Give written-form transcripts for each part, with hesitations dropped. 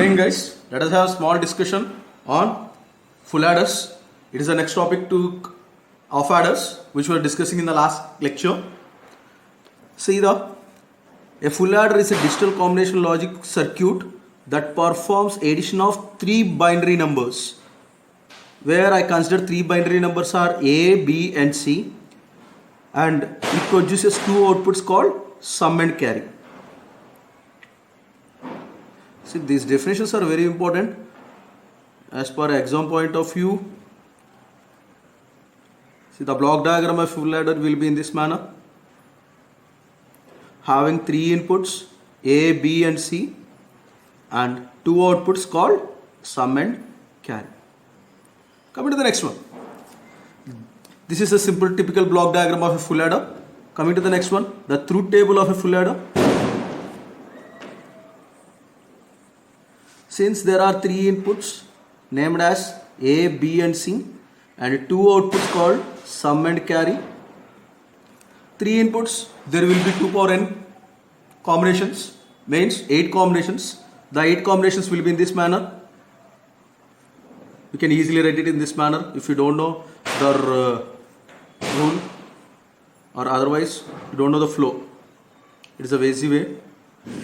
Good guys. Let us have a small discussion on full adders. It is the next topic to of adders which we were discussing in the last lecture. See a full adder is a digital combination logic circuit that performs addition of three binary numbers, where I consider three binary numbers are A, B and C, and it produces two outputs called sum and carry. See, these definitions are very important as per exam point of view. See, the block diagram of full adder will be in this manner, having three inputs A, B and C and two outputs called sum and carry. Coming to the next one. This is a simple typical block diagram of a full adder. Coming to the next one, the truth table of a full adder. Since there are three inputs named as A, B and C and two outputs called sum and carry, three inputs, there will be 2 power n combinations, means 8 combinations. The 8 combinations will be in this manner. You can easily write it in this manner if you don't know the rule, or otherwise you don't know the flow. It is a easy way.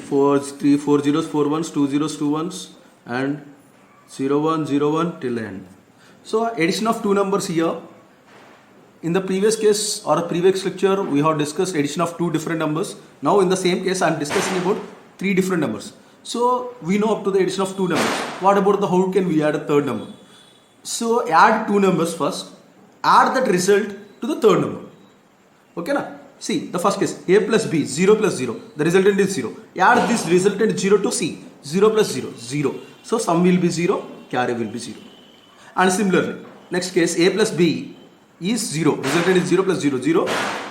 4 zeros, 4 ones, 2 zeros, 2 ones and 0 1 0 1 till the end. So addition of two numbers here. In the previous case or previous lecture we have discussed addition of two different numbers. Now in the same case I am discussing about three different numbers. So we know up to the addition of two numbers. What about the how can we add a third number? So add two numbers first, add that result to the third number. Okay na? See the first case, A plus B, 0 plus 0, the resultant is 0. Add this resultant 0 to C, 0 plus 0, 0. So sum will be 0, carry will be 0. And similarly, next case, A plus B is 0, resultant is 0 plus 0, 0.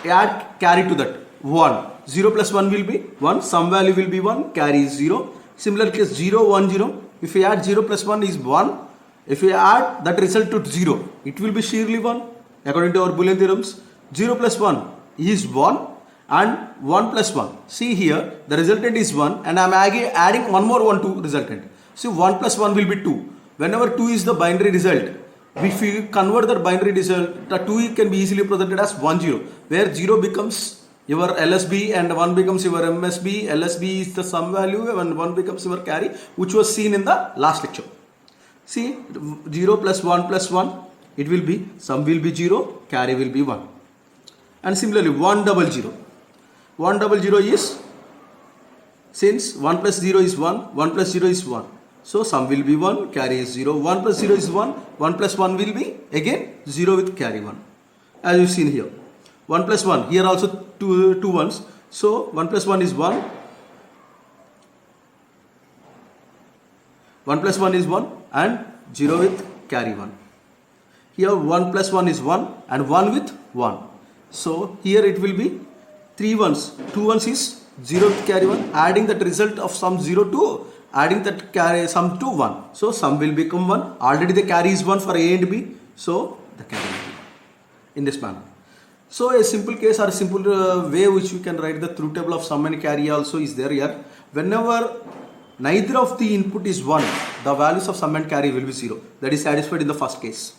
Add carry to that, 1. 0 plus 1 will be 1, sum value will be 1, carry is 0. Similar case, 0, 1, 0. If we add 0 plus 1 is 1. If we add that result to 0, it will be surely 1. According to our Boolean theorems, 0 plus 1 is 1 and 1 plus 1. See here, the resultant is 1 and I am adding one more 1 to resultant. So 1 plus 1 will be 2. Whenever 2 is the binary result, if we convert that binary result, the 2 can be easily presented as 1 0, where 0 becomes your LSB and 1 becomes your MSB. LSB is the sum value and 1 becomes your carry, which was seen in the last lecture. See, 0 plus 1 plus 1, it will be, sum will be 0, carry will be 1. And similarly 1 double 0. 1 double 0 is, since 1 plus 0 is 1, 1 plus 0 is 1. So sum will be 1, carry is 0. 1 plus 0 is 1, 1 plus 1 will be again 0 with carry 1. As you've seen here. 1 plus 1, here also two ones. So 1 plus 1 is 1. 1 plus 1 is 1 and 0 with carry 1. Here 1 plus 1 is 1 and 1 with 1. So here it will be 3 ones. 2 ones is 0 with carry 1. Adding that result of sum 0 to adding that carry sum to 1. So sum will become 1. Already the carry is 1 for A and B. So the carry will be in this manner. So a simple case or a simple way which we can write the truth table of sum and carry also is there here. Whenever neither of the input is 1, the values of sum and carry will be 0. That is satisfied in the first case.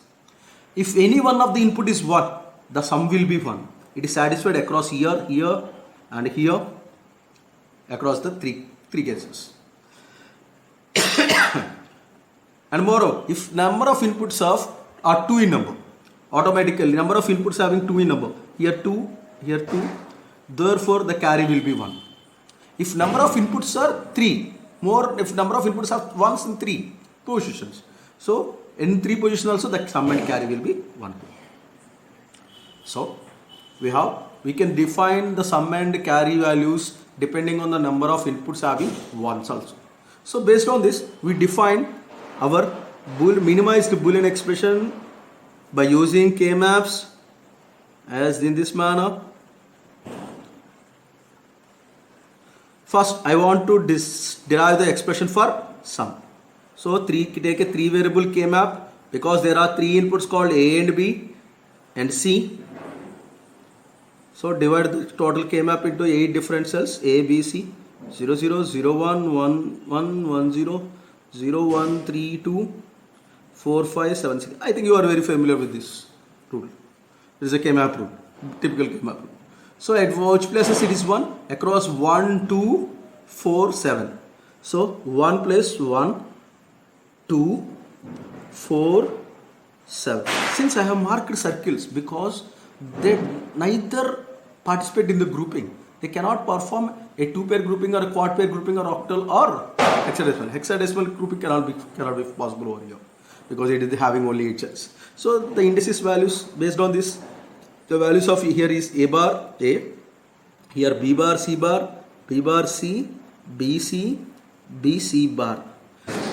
If any one of the input is 1, the sum will be 1. It is satisfied across here, here and here, across the three cases. And moreover, if number of inputs are 2 in number, automatically number of inputs having 2 in number, here 2, here 2, therefore the carry will be 1. If number of inputs are 3, if number of inputs are 1s in 3 positions, so in 3 positions also the sum and carry will be 1. So we can define the sum and carry values depending on the number of inputs having 1s also. So based on this, we define our minimized Boolean expression by using K-maps as in this manner. First, I want to derive the expression for sum. So take a 3 variable K-map because there are 3 inputs called A and B and C. So divide the total K-map into 8 different cells A, B, C. 0 0 0 1 1 1 1 0 0, 1, 3, 2, 4, 5, 7, 6. I think you are very familiar with this rule. It is a K-map rule, typical K-map rule. So at which places it is 1? Across 1, 2, 4, 7. So 1 place 1, 2, 4, 7. Since I have marked circles because they neither participate in the grouping, they cannot perform a 2-pair grouping or a quad pair grouping or octal or hexadecimal. Hexadecimal grouping cannot be possible over here because it is having only HLs. So the indices values based on this, the values of here is A bar A, here B bar C bar, B bar C, B C, B C bar.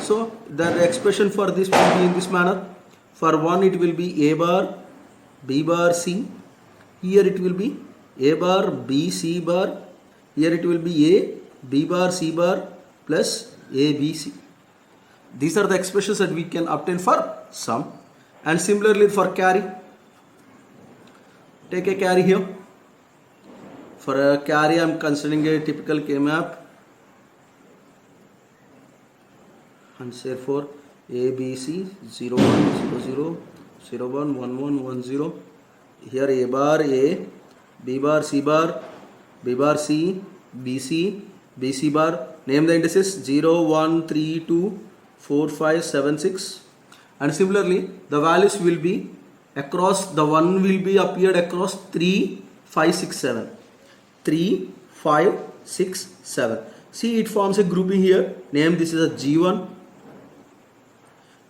So the expression for this will be in this manner. For 1 it will be A bar, B bar C. Here it will be A bar, B, C bar. Here it will be A, B bar, C bar plus A, B, C. These are the expressions that we can obtain for sum. And similarly for carry. Take a carry here. For a carry I am considering a typical K-map. And therefore A, B, C 0, 1, 0, 0, 0, 1, 1, 1, 1, 0. Here A bar A, B bar C bar, B bar C, B C, B C bar. Name the indices 0, 1, 3, 2, 4, 5, 7, 6. And similarly the values will be across, the 1 will be appeared across 3, 5, 6, 7. 3, 5, 6, 7. See, it forms a grouping here. Name this is a G1.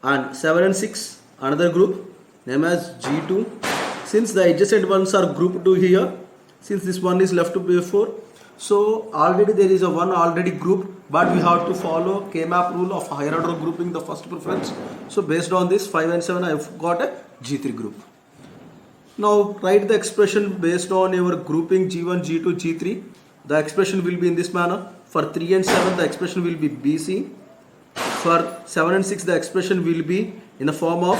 And 7 and 6 another group, name as G2. Since the adjacent ones are grouped to here, since this one is left to before, so already there is a one already grouped, but we have to follow K-map rule of higher order grouping the first preference. So based on this 5 and 7 I have got a G3 group. Now write the expression based on your grouping G1, G2, G3. The expression will be in this manner. For 3 and 7 the expression will be BC. For 7 and 6 the expression will be in the form of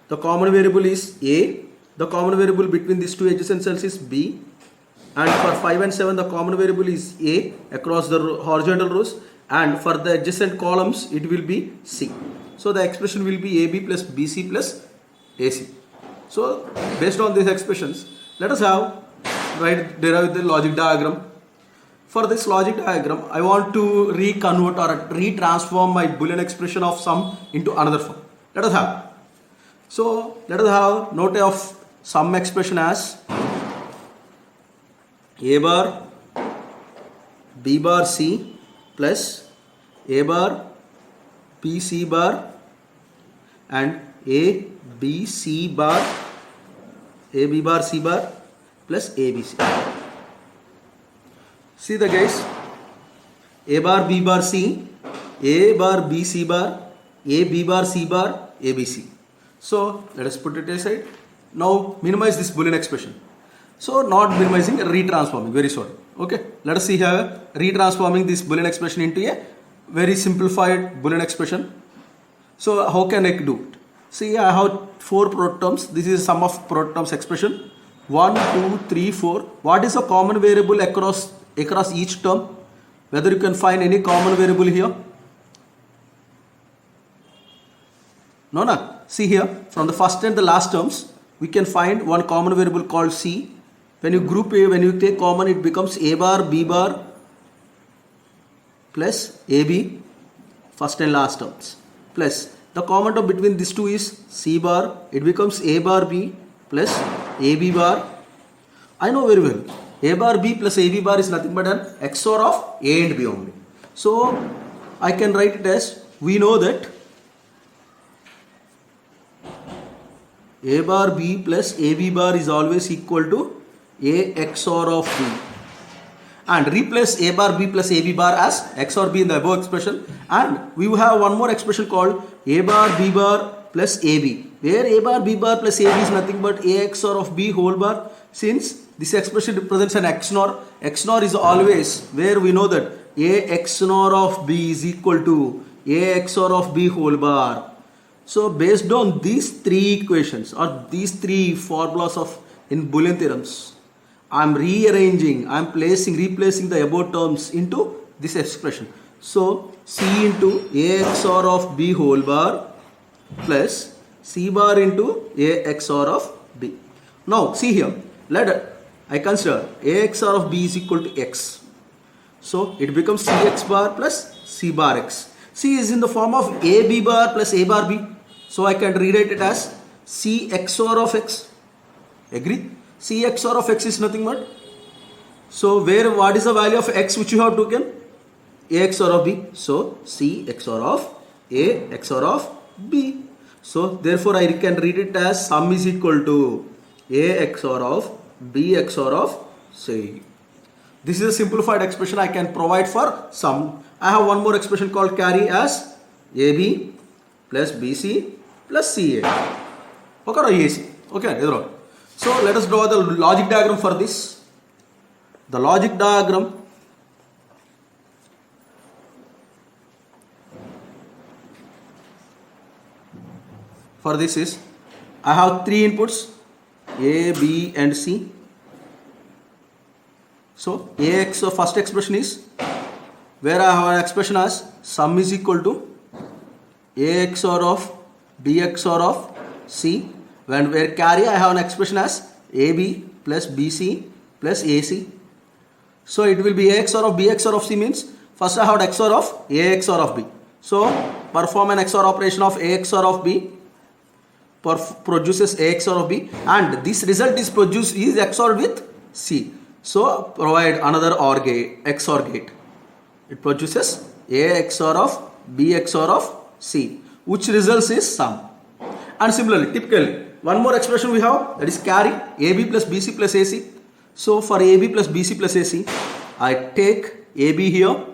the common variable is A, the common variable between these two adjacent cells is B, and for 5 and 7 the common variable is A across the horizontal rows, and for the adjacent columns it will be C. So the expression will be AB plus BC plus AC. So based on these expressions, let us derive the logic diagram. For this logic diagram, I want to reconvert or retransform my Boolean expression of sum into another form. Let us have note of sum expression as A bar B bar C plus A bar B C bar and A B C bar A B bar C bar plus A B C. See the guys, A bar B bar C, A bar B C bar, A B bar C bar, A B C. So let us put it aside. Now minimize this Boolean expression. So not minimizing, retransforming, very sorry. Okay, let us see here retransforming this Boolean expression into a very simplified Boolean expression. So how can I do it? See, I have 4 product terms. This is sum of product terms expression. 1, 2, 3, 4. What is a common variable across each term? Whether you can find any common variable here? No. See here, from the first and the last terms, we can find one common variable called C. When you group A, when you take common, it becomes A bar B bar plus AB, first and last terms, plus the common term between these two is C bar. It becomes A bar B plus AB bar. I know very well, A bar B plus AB bar is nothing but an XOR of A and B only. So I can write it as, we know that A bar B plus AB bar is always equal to A XOR of B, and replace A bar B plus AB bar as XOR B in the above expression, and we have one more expression called A bar B bar plus AB, where A bar B bar plus AB is nothing but A XOR of B whole bar. Since this expression represents an XNOR, XNOR is always where we know that A XNOR of B is equal to A XOR of B whole bar. So based on these 3 equations or these 3 formulas in Boolean theorems, I am replacing the above terms into this expression. So C into A XOR of B whole bar plus C bar into A XOR of B. Now see here, I consider A XOR of B is equal to X. So it becomes Cx bar plus C bar X. C is in the form of AB bar plus A bar B. So I can rewrite it as C XOR of X. Agree? C XOR of X is nothing but. So what is the value of X which you have taken? A XOR of B. So C XOR of A XOR of B. So therefore I can read it as sum is equal to A XOR of B XOR of C. This is a simplified expression I can provide for sum. I have one more expression called carry as AB plus BC plus CA. Okay, or AC. Okay, so let us draw the logic diagram for this. The logic diagram for this is, I have three inputs A, B and C. So AX, so first expression is where I have an expression as sum is equal to A XOR of B XOR of C, when where carry I have an expression as AB plus BC plus AC. So it will be A XOR of B XOR of C means first I have XOR of A XOR of B. So perform an XOR operation of A XOR of B produces A XOR of B, and this result is produced is XOR with C. So provide another OR gate, XOR gate. It produces A XOR of B XOR of C, which results is sum. And similarly, typically, one more expression we have, that is carry AB plus BC plus AC. So for AB plus BC plus AC, I take AB here,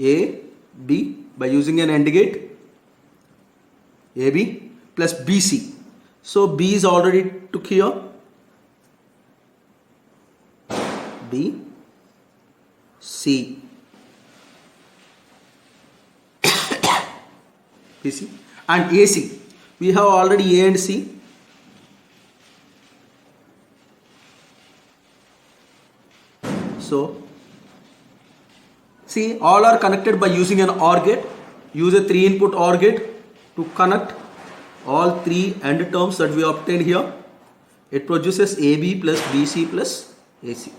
A, B by using an AND gate, AB plus BC. So B is already took here, B, C, BC, and AC. We have already A and C. So see, all are connected by using an OR gate. Use a 3-input OR gate to connect all three AND terms that we obtained here. It produces AB plus BC plus AC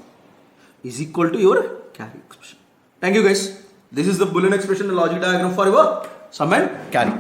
is equal to your carry expression. Thank you guys. This is the Boolean expression, the logic diagram for your sum and carry.